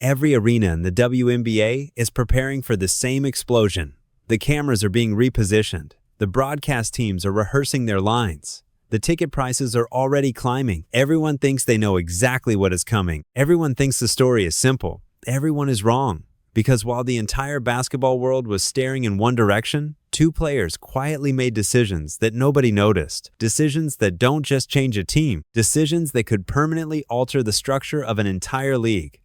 Every arena in the WNBA is preparing for the same explosion. The cameras are being repositioned. The broadcast teams are rehearsing their lines. The ticket prices are already climbing. Everyone thinks they know exactly what is coming. Everyone thinks the story is simple. Everyone is wrong. Because while the entire basketball world was staring in one direction, two players quietly made decisions that nobody noticed. Decisions that don't just change a team. Decisions that could permanently alter the structure of an entire league.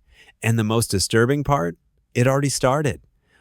And the most disturbing part? It already started.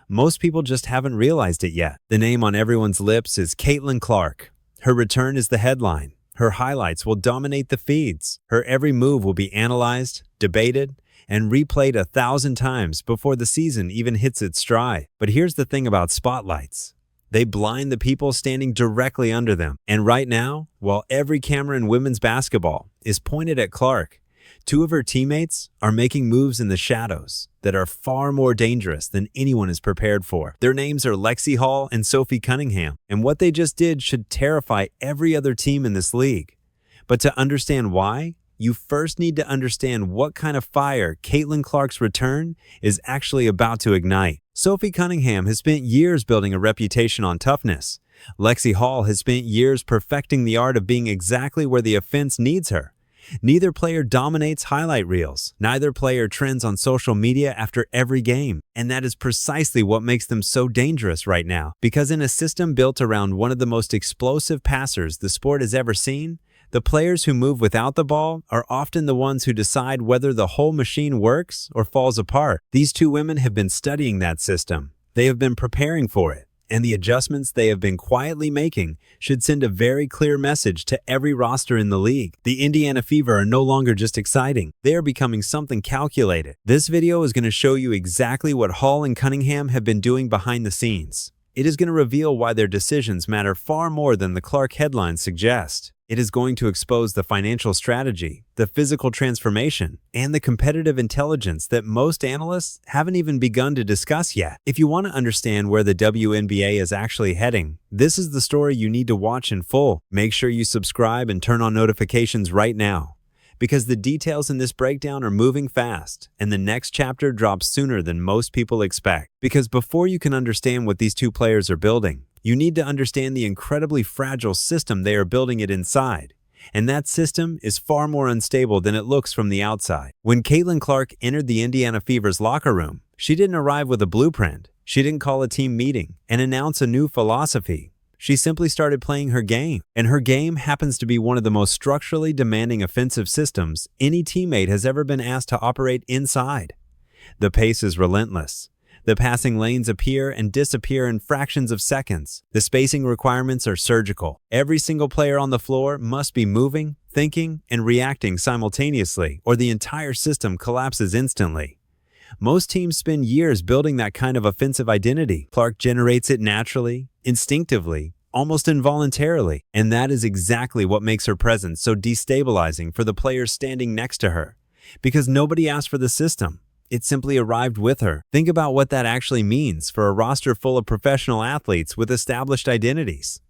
Most people just haven't realized it yet. The name on everyone's lips is Caitlin Clark. Her return is the headline. Her highlights will dominate the feeds. Her every move will be analyzed, debated, and replayed 1,000 times before the season even hits its stride. But here's the thing about spotlights. They blind the people standing directly under them. And right now, while every camera in women's basketball is pointed at Clark, two of her teammates are making moves in the shadows that are far more dangerous than anyone is prepared for. Their names are Lexie Hull and Sophie Cunningham, and what they just did should terrify every other team in this league. But to understand why, you first need to understand what kind of fire Caitlin Clark's return is actually about to ignite. Sophie Cunningham has spent years building a reputation on toughness. Lexi Hall has spent years perfecting the art of being exactly where the offense needs her. Neither player dominates highlight reels. Neither player trends on social media after every game. And that is precisely what makes them so dangerous right now. Because in a system built around one of the most explosive passers the sport has ever seen, the players who move without the ball are often the ones who decide whether the whole machine works or falls apart. These two women have been studying that system. They have been preparing for it. And the adjustments they have been quietly making should send a very clear message to every roster in the league. The Indiana Fever are no longer just exciting. They are becoming something calculated. This video is going to show you exactly what Hall and Cunningham have been doing behind the scenes. It is going to reveal why their decisions matter far more than the Clark headlines suggest. It is going to expose the financial strategy, the physical transformation, and the competitive intelligence that most analysts haven't even begun to discuss yet. If you want to understand where the WNBA is actually heading, this is the story you need to watch in full. Make sure you subscribe and turn on notifications right now, because the details in this breakdown are moving fast, and the next chapter drops sooner than most people expect. Because before you can understand what these two players are building, you need to understand the incredibly fragile system they are building it inside. And that system is far more unstable than it looks from the outside. When Caitlin Clark entered the Indiana Fever's locker room, she didn't arrive with a blueprint. She didn't call a team meeting and announce a new philosophy. She simply started playing her game. And her game happens to be one of the most structurally demanding offensive systems any teammate has ever been asked to operate inside. The pace is relentless. The passing lanes appear and disappear in fractions of seconds. The spacing requirements are surgical. Every single player on the floor must be moving, thinking, and reacting simultaneously, or the entire system collapses instantly. Most teams spend years building that kind of offensive identity. Clark generates it naturally, instinctively, almost involuntarily. And that is exactly what makes her presence so destabilizing for the players standing next to her. Because nobody asked for the system. It simply arrived with her. Think about what that actually means for a roster full of professional athletes with established identities.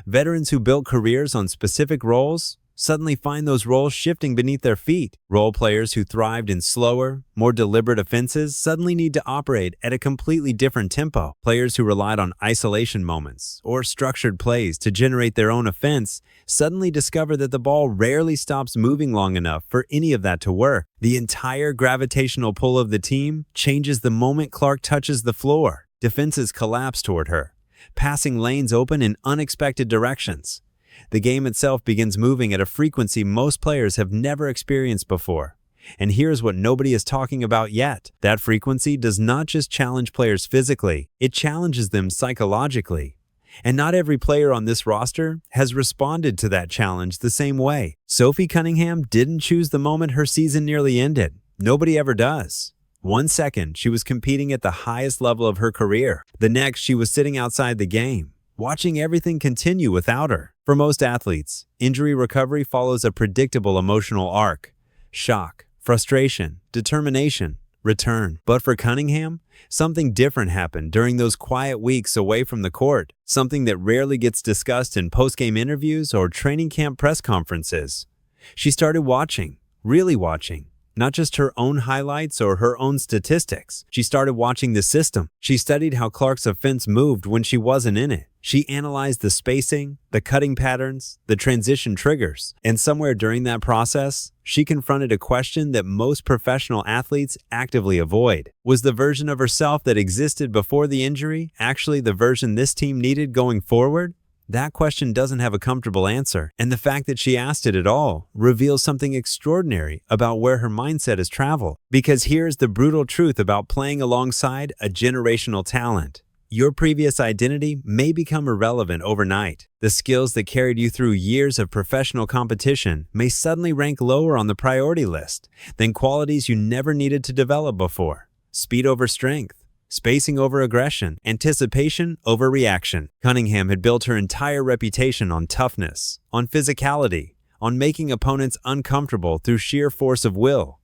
Veterans who built careers on specific roles suddenly find those roles shifting beneath their feet. Role players who thrived in slower, more deliberate offenses suddenly need to operate at a completely different tempo. Players who relied on isolation moments or structured plays to generate their own offense suddenly discover that the ball rarely stops moving long enough for any of that to work. The entire gravitational pull of the team changes the moment Clark touches the floor. Defenses collapse toward her, passing lanes open in unexpected directions. The game itself begins moving at a frequency most players have never experienced before. And here's what nobody is talking about yet. That frequency does not just challenge players physically, it challenges them psychologically. And not every player on this roster has responded to that challenge the same way. Sophie Cunningham didn't choose the moment her season nearly ended. Nobody ever does. 1 second, she was competing at the highest level of her career. The next, she was sitting outside the game, watching everything continue without her. For most athletes, injury recovery follows a predictable emotional arc: shock, frustration, determination, return. But for Cunningham, something different happened during those quiet weeks away from the court, something that rarely gets discussed in post-game interviews or training camp press conferences. She started watching, really watching, not just her own highlights or her own statistics. She started watching the system. She studied how Clark's offense moved when she wasn't in it. She analyzed the spacing, the cutting patterns, the transition triggers, and somewhere during that process, she confronted a question that most professional athletes actively avoid. Was the version of herself that existed before the injury actually the version this team needed going forward? That question doesn't have a comfortable answer, and the fact that she asked it at all reveals something extraordinary about where her mindset has traveled. Because here's the brutal truth about playing alongside a generational talent. Your previous identity may become irrelevant overnight. The skills that carried you through years of professional competition may suddenly rank lower on the priority list than qualities you never needed to develop before. Speed over strength, spacing over aggression, anticipation over reaction. Cunningham had built her entire reputation on toughness, on physicality, on making opponents uncomfortable through sheer force of will.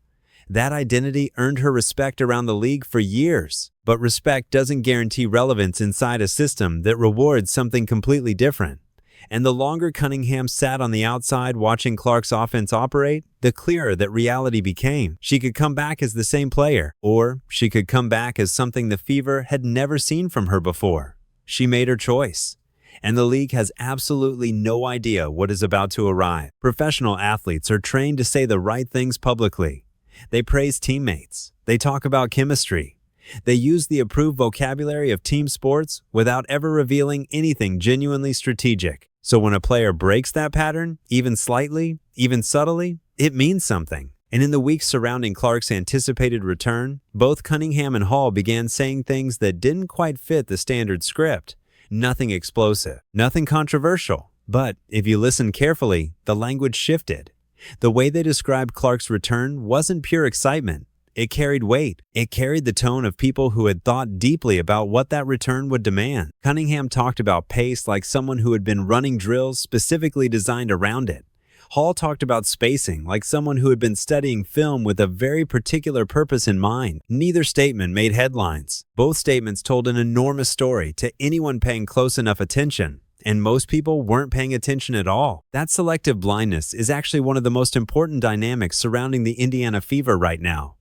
That identity earned her respect around the league for years. But respect doesn't guarantee relevance inside a system that rewards something completely different. And the longer Cunningham sat on the outside watching Clark's offense operate, the clearer that reality became. She could come back as the same player, or she could come back as something the Fever had never seen from her before. She made her choice. And the league has absolutely no idea what is about to arrive. Professional athletes are trained to say the right things publicly. They praise teammates. They talk about chemistry. They use the approved vocabulary of team sports without ever revealing anything genuinely strategic. So when a player breaks that pattern, even slightly, even subtly, it means something. And in the weeks surrounding Clark's anticipated return, both Cunningham and Hall began saying things that didn't quite fit the standard script. Nothing explosive, nothing controversial. But if you listen carefully, the language shifted. The way they described Clark's return wasn't pure excitement. It carried weight. It carried the tone of people who had thought deeply about what that return would demand. Cunningham talked about pace like someone who had been running drills specifically designed around it. Hall talked about spacing like someone who had been studying film with a very particular purpose in mind. Neither statement made headlines. Both statements told an enormous story to anyone paying close enough attention. And most people weren't paying attention at all. That selective blindness is actually one of the most important dynamics surrounding the Indiana Fever right now.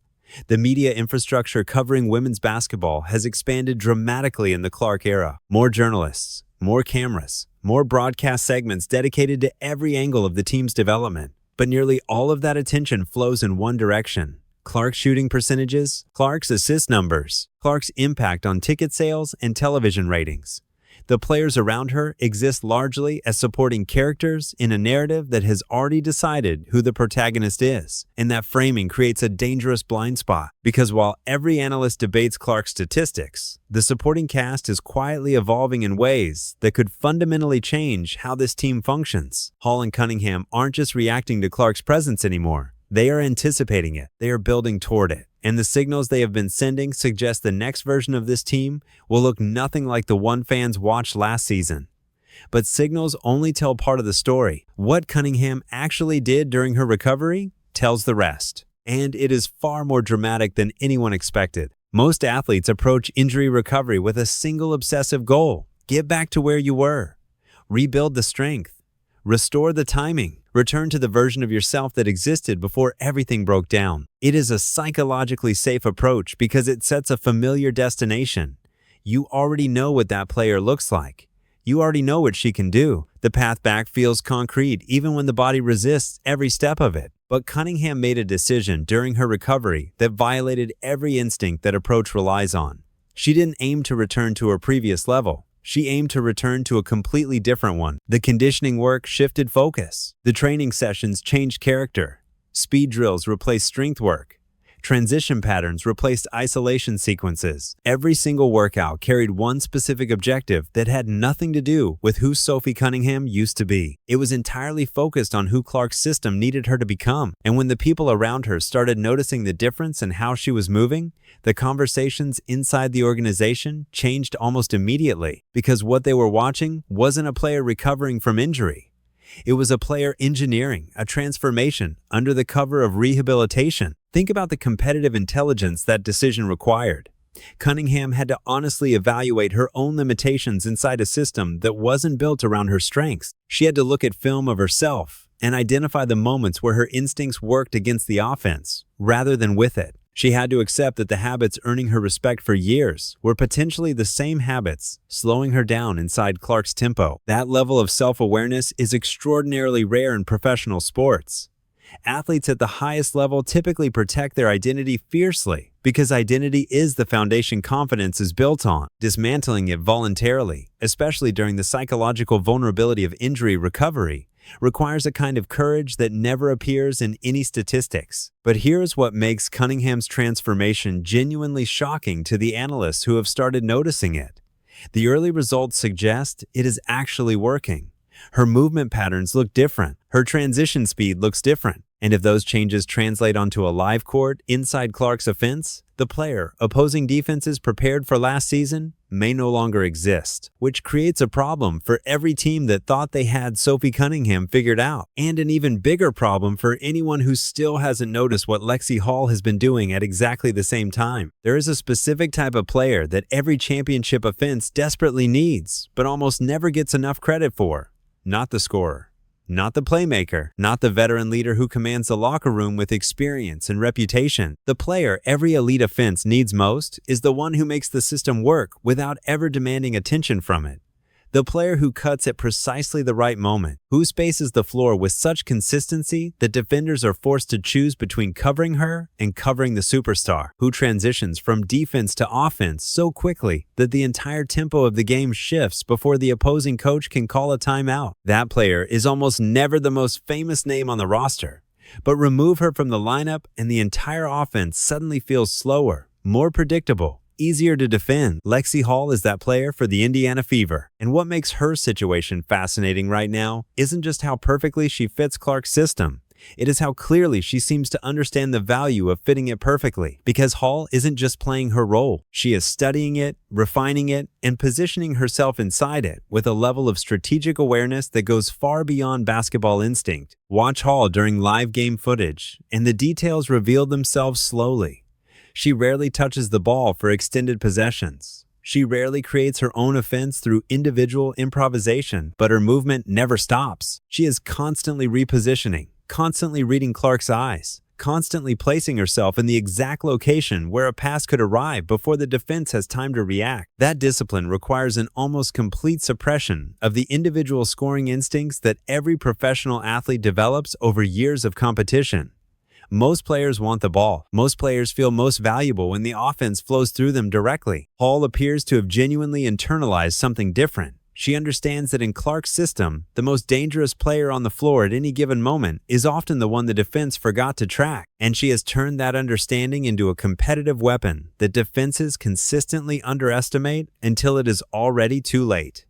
The media infrastructure covering women's basketball has expanded dramatically in the Clark era. More journalists, more cameras, more broadcast segments dedicated to every angle of the team's development. But nearly all of that attention flows in one direction. Clark's shooting percentages, Clark's assist numbers, Clark's impact on ticket sales and television ratings. The players around her exist largely as supporting characters in a narrative that has already decided who the protagonist is. And that framing creates a dangerous blind spot, because while every analyst debates Clark's statistics, the supporting cast is quietly evolving in ways that could fundamentally change how this team functions. Hall and Cunningham aren't just reacting to Clark's presence anymore. They are anticipating it. They are building toward it. And the signals they have been sending suggest the next version of this team will look nothing like the one fans watched last season. But signals only tell part of the story. What Cunningham actually did during her recovery tells the rest. And it is far more dramatic than anyone expected. Most athletes approach injury recovery with a single obsessive goal: get back to where you were, rebuild the strength, restore the timing, return to the version of yourself that existed before everything broke down. It is a psychologically safe approach because it sets a familiar destination. You already know what that player looks like. You already know what she can do. The path back feels concrete even when the body resists every step of it. But Cunningham made a decision during her recovery that violated every instinct that approach relies on. She didn't aim to return to her previous level. She aimed to return to a completely different one. The conditioning work shifted focus. The training sessions changed character. Speed drills replaced strength work. Transition patterns replaced isolation sequences. Every single workout carried one specific objective that had nothing to do with who Sophie Cunningham used to be. It was entirely focused on who Clark's system needed her to become. And when the people around her started noticing the difference in how she was moving, the conversations inside the organization changed almost immediately, because what they were watching wasn't a player recovering from injury. It was a player engineering a transformation under the cover of rehabilitation. Think about the competitive intelligence that decision required. Cunningham had to honestly evaluate her own limitations inside a system that wasn't built around her strengths. She had to look at film of herself and identify the moments where her instincts worked against the offense rather than with it. She had to accept that the habits earning her respect for years were potentially the same habits slowing her down inside Clark's tempo. That level of self-awareness is extraordinarily rare in professional sports. Athletes at the highest level typically protect their identity fiercely because identity is the foundation confidence is built on. Dismantling it voluntarily, especially during the psychological vulnerability of injury recovery, requires a kind of courage that never appears in any statistics. But here's what makes Cunningham's transformation genuinely shocking to the analysts who have started noticing it. The early results suggest it is actually working. Her movement patterns look different. Her transition speed looks different. And if those changes translate onto a live court inside Clark's offense, the player opposing defenses prepared for last season may no longer exist, which creates a problem for every team that thought they had Sophie Cunningham figured out, and an even bigger problem for anyone who still hasn't noticed what Lexie Hall has been doing at exactly the same time. There is a specific type of player that every championship offense desperately needs, but almost never gets enough credit for. Not the scorer, not the playmaker, not the veteran leader who commands the locker room with experience and reputation. The player every elite offense needs most is the one who makes the system work without ever demanding attention from it. The player who cuts at precisely the right moment, who spaces the floor with such consistency that defenders are forced to choose between covering her and covering the superstar, who transitions from defense to offense so quickly that the entire tempo of the game shifts before the opposing coach can call a timeout. That player is almost never the most famous name on the roster, but remove her from the lineup and the entire offense suddenly feels slower, more predictable, easier to defend. Lexi Hall is that player for the Indiana Fever. And what makes her situation fascinating right now isn't just how perfectly she fits Clark's system. It is how clearly she seems to understand the value of fitting it perfectly. Because Hall isn't just playing her role. She is studying it, refining it, and positioning herself inside it with a level of strategic awareness that goes far beyond basketball instinct. Watch Hall during live game footage, and the details reveal themselves slowly. She rarely touches the ball for extended possessions. She rarely creates her own offense through individual improvisation, but her movement never stops. She is constantly repositioning, constantly reading Clark's eyes, constantly placing herself in the exact location where a pass could arrive before the defense has time to react. That discipline requires an almost complete suppression of the individual scoring instincts that every professional athlete develops over years of competition. Most players want the ball. Most players feel most valuable when the offense flows through them directly. Hall appears to have genuinely internalized something different. She understands that in Clark's system, the most dangerous player on the floor at any given moment is often the one the defense forgot to track. And she has turned that understanding into a competitive weapon that defenses consistently underestimate until it is already too late.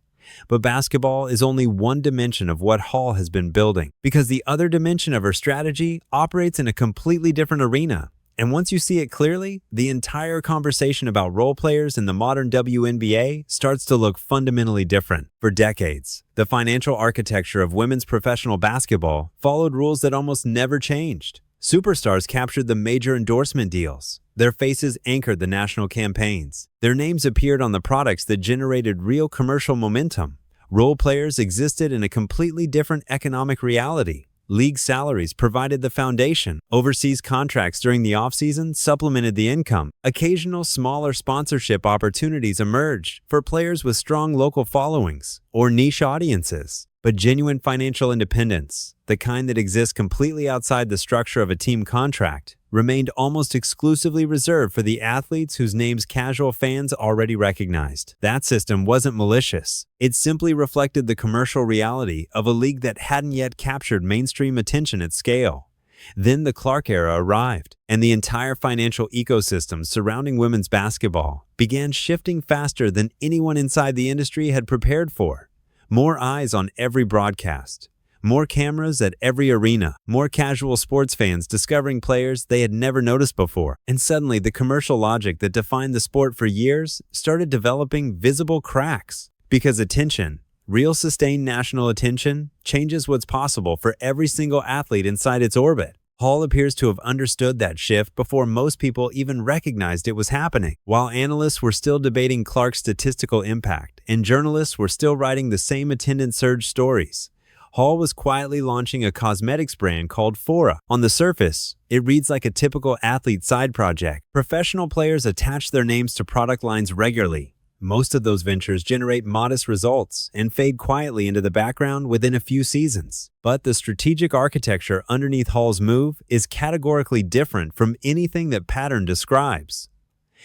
But basketball is only one dimension of what Hall has been building, because the other dimension of her strategy operates in a completely different arena. And once you see it clearly, the entire conversation about role players in the modern WNBA starts to look fundamentally different. For decades, the financial architecture of women's professional basketball followed rules that almost never changed. Superstars captured the major endorsement deals. Their faces anchored the national campaigns. Their names appeared on the products that generated real commercial momentum. Role players existed in a completely different economic reality. League salaries provided the foundation. Overseas contracts during the offseason supplemented the income. Occasional smaller sponsorship opportunities emerged for players with strong local followings or niche audiences. But genuine financial independence, the kind that exists completely outside the structure of a team contract, remained almost exclusively reserved for the athletes whose names casual fans already recognized. That system wasn't malicious. It simply reflected the commercial reality of a league that hadn't yet captured mainstream attention at scale. Then the Clark era arrived, and the entire financial ecosystem surrounding women's basketball began shifting faster than anyone inside the industry had prepared for. More eyes on every broadcast, more cameras at every arena, more casual sports fans discovering players they had never noticed before. And suddenly, the commercial logic that defined the sport for years started developing visible cracks. Because attention, real sustained national attention, changes what's possible for every single athlete inside its orbit. Hall appears to have understood that shift before most people even recognized it was happening. While analysts were still debating Clark's statistical impact and journalists were still writing the same attendance surge stories, Hall was quietly launching a cosmetics brand called Fora. On the surface, it reads like a typical athlete side project. Professional players attach their names to product lines regularly. Most of those ventures generate modest results and fade quietly into the background within a few seasons. But the strategic architecture underneath Hall's move is categorically different from anything that pattern describes.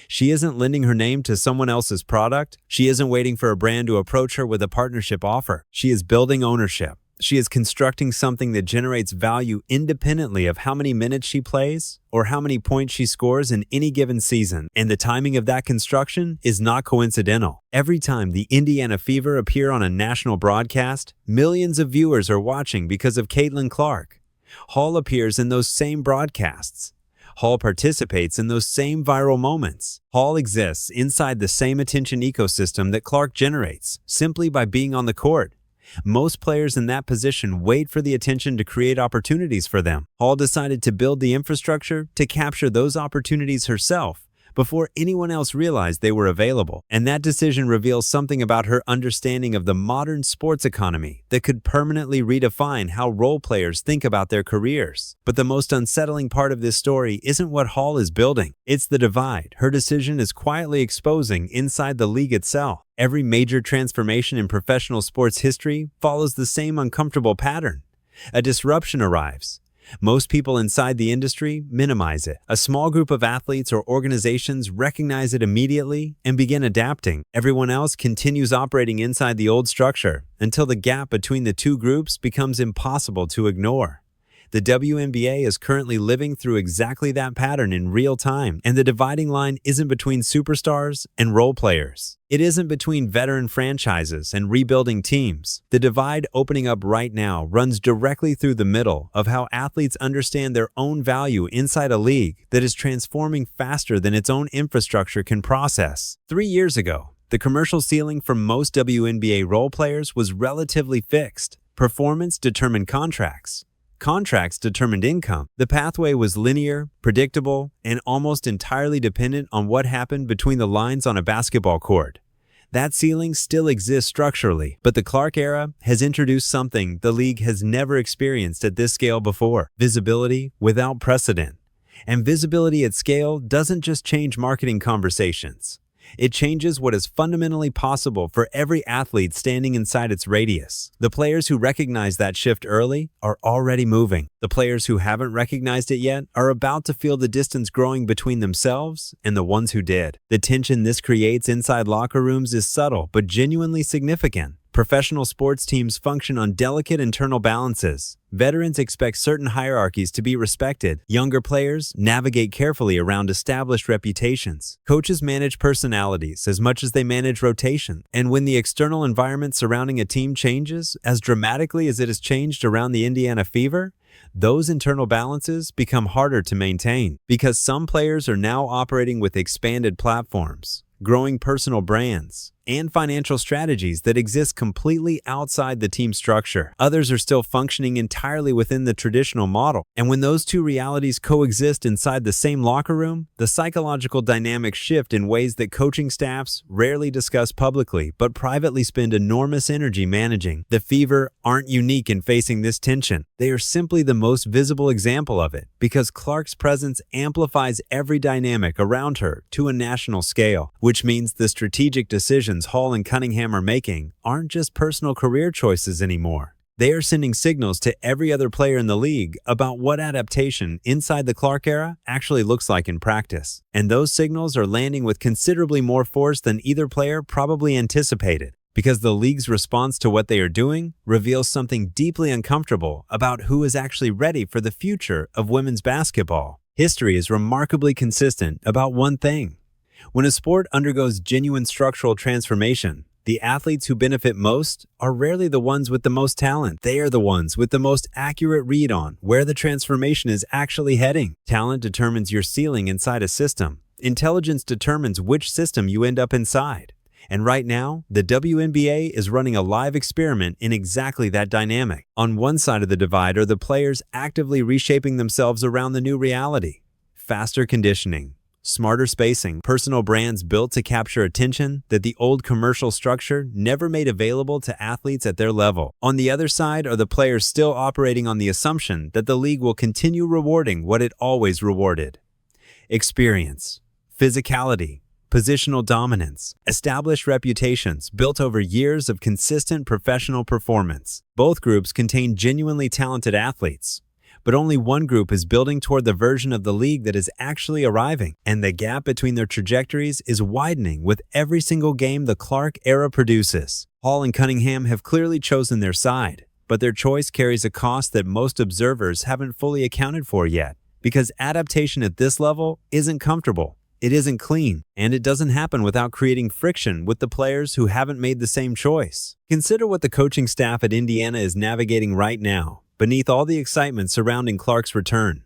She isn't lending her name to someone else's product. She isn't waiting for a brand to approach her with a partnership offer. She is building ownership. She is constructing something that generates value independently of how many minutes she plays or how many points she scores in any given season. And the timing of that construction is not coincidental. Every time the Indiana Fever appear on a national broadcast, millions of viewers are watching because of Caitlin Clark. Hall appears in those same broadcasts. Hall participates in those same viral moments. Hall exists inside the same attention ecosystem that Clark generates, simply by being on the court. Most players in that position wait for the attention to create opportunities for them. Hall decided to build the infrastructure to capture those opportunities herself before anyone else realized they were available. And that decision reveals something about her understanding of the modern sports economy that could permanently redefine how role players think about their careers. But the most unsettling part of this story isn't what Hall is building. It's the divide her decision is quietly exposing inside the league itself. Every major transformation in professional sports history follows the same uncomfortable pattern. A disruption arrives. Most people inside the industry minimize it. A small group of athletes or organizations recognize it immediately and begin adapting. Everyone else continues operating inside the old structure until the gap between the two groups becomes impossible to ignore. The WNBA is currently living through exactly that pattern in real time, and the dividing line isn't between superstars and role players. It isn't between veteran franchises and rebuilding teams. The divide opening up right now runs directly through the middle of how athletes understand their own value inside a league that is transforming faster than its own infrastructure can process. 3 years ago, the commercial ceiling for most WNBA role players was relatively fixed. Performance determined contracts. Contracts determined income. The pathway was linear, predictable, and almost entirely dependent on what happened between the lines on a basketball court. That ceiling still exists structurally, but the Clark era has introduced something the league has never experienced at this scale before: visibility without precedent. And visibility at scale doesn't just change marketing conversations. It changes what is fundamentally possible for every athlete standing inside its radius. The players who recognize that shift early are already moving. The players who haven't recognized it yet are about to feel the distance growing between themselves and the ones who did. The tension this creates inside locker rooms is subtle but genuinely significant. Professional sports teams function on delicate internal balances. Veterans expect certain hierarchies to be respected. Younger players navigate carefully around established reputations. Coaches manage personalities as much as they manage rotation. And when the external environment surrounding a team changes as dramatically as it has changed around the Indiana Fever, those internal balances become harder to maintain because some players are now operating with expanded platforms, growing personal brands, and financial strategies that exist completely outside the team structure. Others are still functioning entirely within the traditional model. And when those two realities coexist inside the same locker room, the psychological dynamics shift in ways that coaching staffs rarely discuss publicly, but privately spend enormous energy managing. The Fever aren't unique in facing this tension. They are simply the most visible example of it, because Clark's presence amplifies every dynamic around her to a national scale, which means the strategic decisions Hall and Cunningham are making aren't just personal career choices anymore. They are sending signals to every other player in the league about what adaptation inside the Clark era actually looks like in practice. And those signals are landing with considerably more force than either player probably anticipated, because the league's response to what they are doing reveals something deeply uncomfortable about who is actually ready for the future of women's basketball. History is remarkably consistent about one thing. When a sport undergoes genuine structural transformation, the athletes who benefit most are rarely the ones with the most talent. They are the ones with the most accurate read on where the transformation is actually heading. Talent determines your ceiling inside a system. Intelligence determines which system you end up inside. And right now, the WNBA is running a live experiment in exactly that dynamic. On one side of the divide are the players actively reshaping themselves around the new reality. Faster conditioning, smarter spacing, personal brands built to capture attention that the old commercial structure never made available to athletes at their level. On the other side are the players still operating on the assumption that the league will continue rewarding what it always rewarded: experience, physicality, positional dominance, established reputations built over years of consistent professional performance. Both groups contain genuinely talented athletes, but only one group is building toward the version of the league that is actually arriving, and the gap between their trajectories is widening with every single game the Clark era produces. Hall and Cunningham have clearly chosen their side, but their choice carries a cost that most observers haven't fully accounted for yet, because adaptation at this level isn't comfortable. It isn't clean, and it doesn't happen without creating friction with the players who haven't made the same choice. Consider what the coaching staff at Indiana is navigating right now, beneath all the excitement surrounding Clark's return.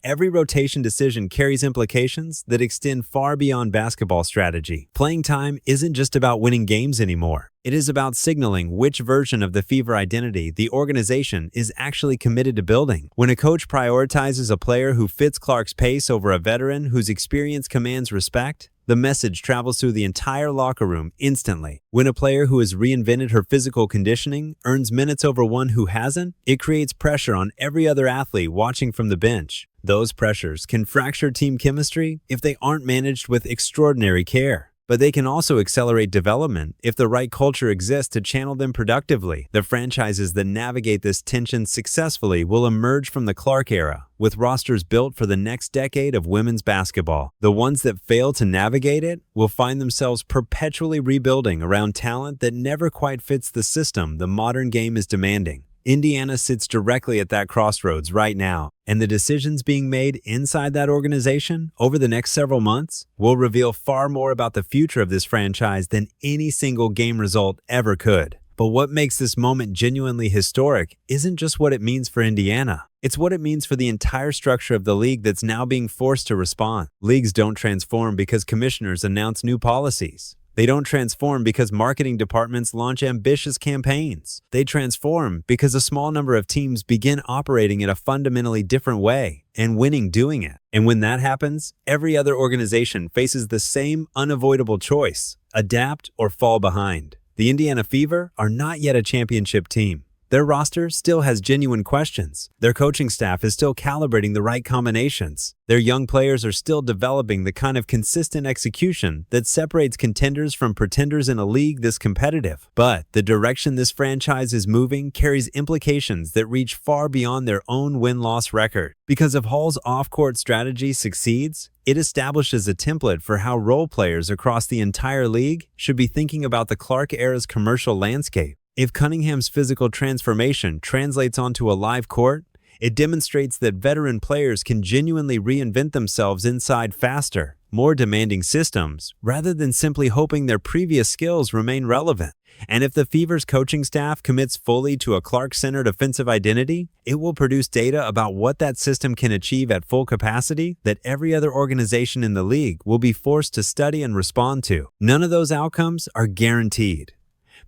Every rotation decision carries implications that extend far beyond basketball strategy. Playing time isn't just about winning games anymore. It is about signaling which version of the Fever identity the organization is actually committed to building. When a coach prioritizes a player who fits Clark's pace over a veteran whose experience commands respect, the message travels through the entire locker room instantly. When a player who has reinvented her physical conditioning earns minutes over one who hasn't, it creates pressure on every other athlete watching from the bench. Those pressures can fracture team chemistry if they aren't managed with extraordinary care. But they can also accelerate development if the right culture exists to channel them productively. The franchises that navigate this tension successfully will emerge from the Clark era, with rosters built for the next decade of women's basketball. The ones that fail to navigate it will find themselves perpetually rebuilding around talent that never quite fits the system the modern game is demanding. Indiana sits directly at that crossroads right now, and the decisions being made inside that organization over the next several months will reveal far more about the future of this franchise than any single game result ever could. But what makes this moment genuinely historic isn't just what it means for Indiana. It's what it means for the entire structure of the league that's now being forced to respond. Leagues don't transform because commissioners announce new policies. They don't transform because marketing departments launch ambitious campaigns. They transform because a small number of teams begin operating in a fundamentally different way and winning doing it. And when that happens, every other organization faces the same unavoidable choice: adapt or fall behind. The Indiana Fever are not yet a championship team. Their roster still has genuine questions. Their coaching staff is still calibrating the right combinations. Their young players are still developing the kind of consistent execution that separates contenders from pretenders in a league this competitive. But the direction this franchise is moving carries implications that reach far beyond their own win-loss record. Because if Hall's off-court strategy succeeds, it establishes a template for how role players across the entire league should be thinking about the Clark era's commercial landscape. If Cunningham's physical transformation translates onto a live court, it demonstrates that veteran players can genuinely reinvent themselves inside faster, more demanding systems, rather than simply hoping their previous skills remain relevant. And if the Fever's coaching staff commits fully to a Clark-centered offensive identity, it will produce data about what that system can achieve at full capacity that every other organization in the league will be forced to study and respond to. None of those outcomes are guaranteed.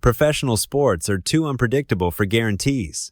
Professional sports are too unpredictable for guarantees.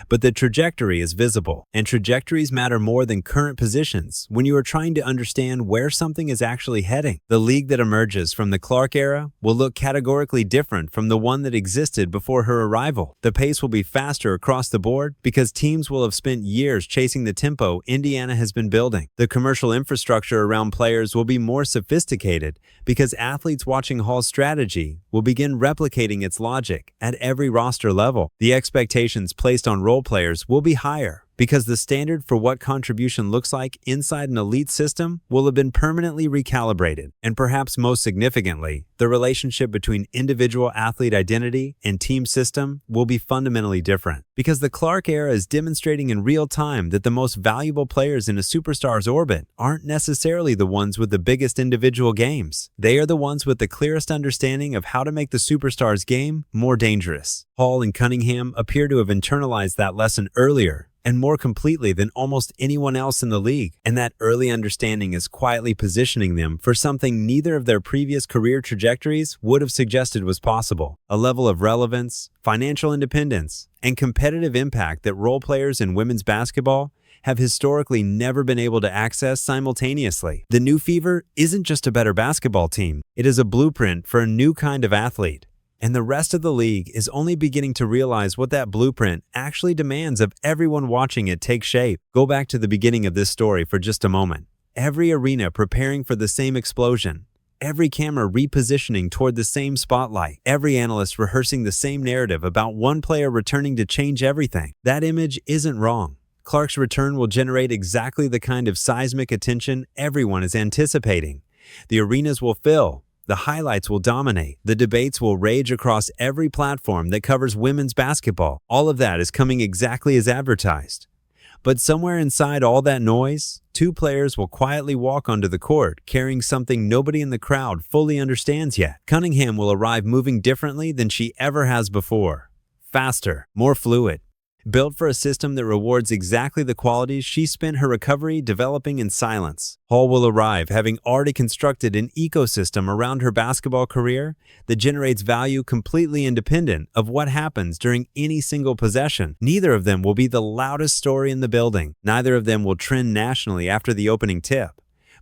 But the trajectory is visible, and trajectories matter more than current positions when you are trying to understand where something is actually heading. The league that emerges from the Clark era will look categorically different from the one that existed before her arrival. The pace will be faster across the board because teams will have spent years chasing the tempo Indiana has been building. The commercial infrastructure around players will be more sophisticated because athletes watching Hall's strategy will begin replicating its logic at every roster level. The expectations placed on role players will be higher because the standard for what contribution looks like inside an elite system will have been permanently recalibrated. And perhaps most significantly, the relationship between individual athlete identity and team system will be fundamentally different. Because the Clark era is demonstrating in real time that the most valuable players in a superstar's orbit aren't necessarily the ones with the biggest individual games. They are the ones with the clearest understanding of how to make the superstar's game more dangerous. Hall and Cunningham appear to have internalized that lesson earlier and more completely than almost anyone else in the league, and that early understanding is quietly positioning them for something neither of their previous career trajectories would have suggested was possible: a level of relevance, financial independence, and competitive impact that role players in women's basketball have historically never been able to access simultaneously. The new Fever isn't just a better basketball team, it is a blueprint for a new kind of athlete. And the rest of the league is only beginning to realize what that blueprint actually demands of everyone watching it take shape. Go back to the beginning of this story for just a moment. Every arena preparing for the same explosion. Every camera repositioning toward the same spotlight. Every analyst rehearsing the same narrative about one player returning to change everything. That image isn't wrong. Clark's return will generate exactly the kind of seismic attention everyone is anticipating. The arenas will fill. The highlights will dominate. The debates will rage across every platform that covers women's basketball. All of that is coming exactly as advertised. But somewhere inside all that noise, two players will quietly walk onto the court, carrying something nobody in the crowd fully understands yet. Cunningham will arrive moving differently than she ever has before. Faster, more fluid. Built for a system that rewards exactly the qualities she spent her recovery developing in silence. Hall will arrive having already constructed an ecosystem around her basketball career that generates value completely independent of what happens during any single possession. Neither of them will be the loudest story in the building. Neither of them will trend nationally after the opening tip.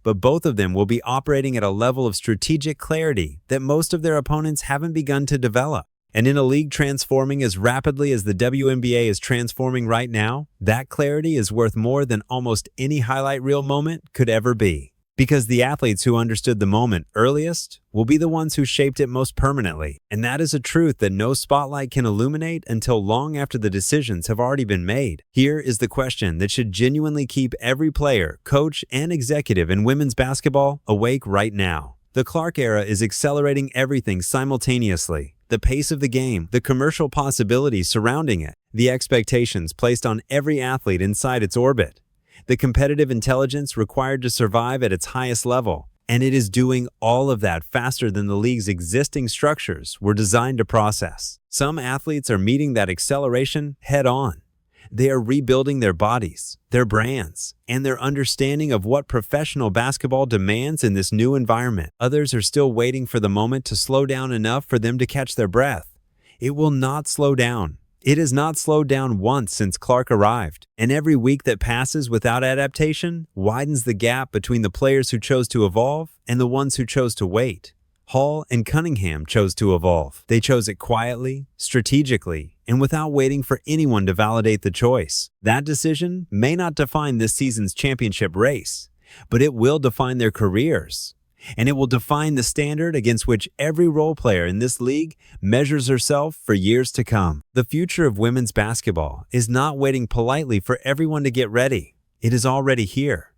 But both of them will be operating at a level of strategic clarity that most of their opponents haven't begun to develop. And in a league transforming as rapidly as the WNBA is transforming right now, that clarity is worth more than almost any highlight reel moment could ever be. Because the athletes who understood the moment earliest will be the ones who shaped it most permanently. And that is a truth that no spotlight can illuminate until long after the decisions have already been made. Here is the question that should genuinely keep every player, coach, and executive in women's basketball awake right now. The Clark era is accelerating everything simultaneously. The pace of the game, the commercial possibilities surrounding it, the expectations placed on every athlete inside its orbit, the competitive intelligence required to survive at its highest level. And it is doing all of that faster than the league's existing structures were designed to process. Some athletes are meeting that acceleration head on. They are rebuilding their bodies, their brands, and their understanding of what professional basketball demands in this new environment. Others are still waiting for the moment to slow down enough for them to catch their breath. It will not slow down. It has not slowed down once since Clark arrived, and every week that passes without adaptation widens the gap between the players who chose to evolve and the ones who chose to wait. Hall and Cunningham chose to evolve. They chose it quietly, strategically, and without waiting for anyone to validate the choice. That decision may not define this season's championship race, but it will define their careers. And it will define the standard against which every role player in this league measures herself for years to come. The future of women's basketball is not waiting politely for everyone to get ready. It is already here.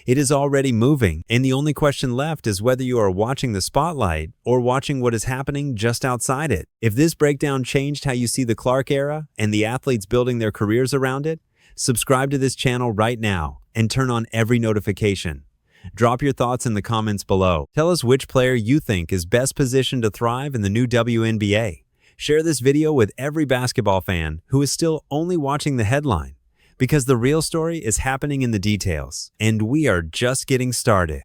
It is already moving, and the only question left is whether you are watching the spotlight or watching what is happening just outside it. If this breakdown changed how you see the Clark era and the athletes building their careers around it, subscribe to this channel right now and turn on every notification. Drop your thoughts in the comments below. Tell us which player you think is best positioned to thrive in the new WNBA. Share this video with every basketball fan who is still only watching the headline. Because the real story is happening in the details, and we are just getting started.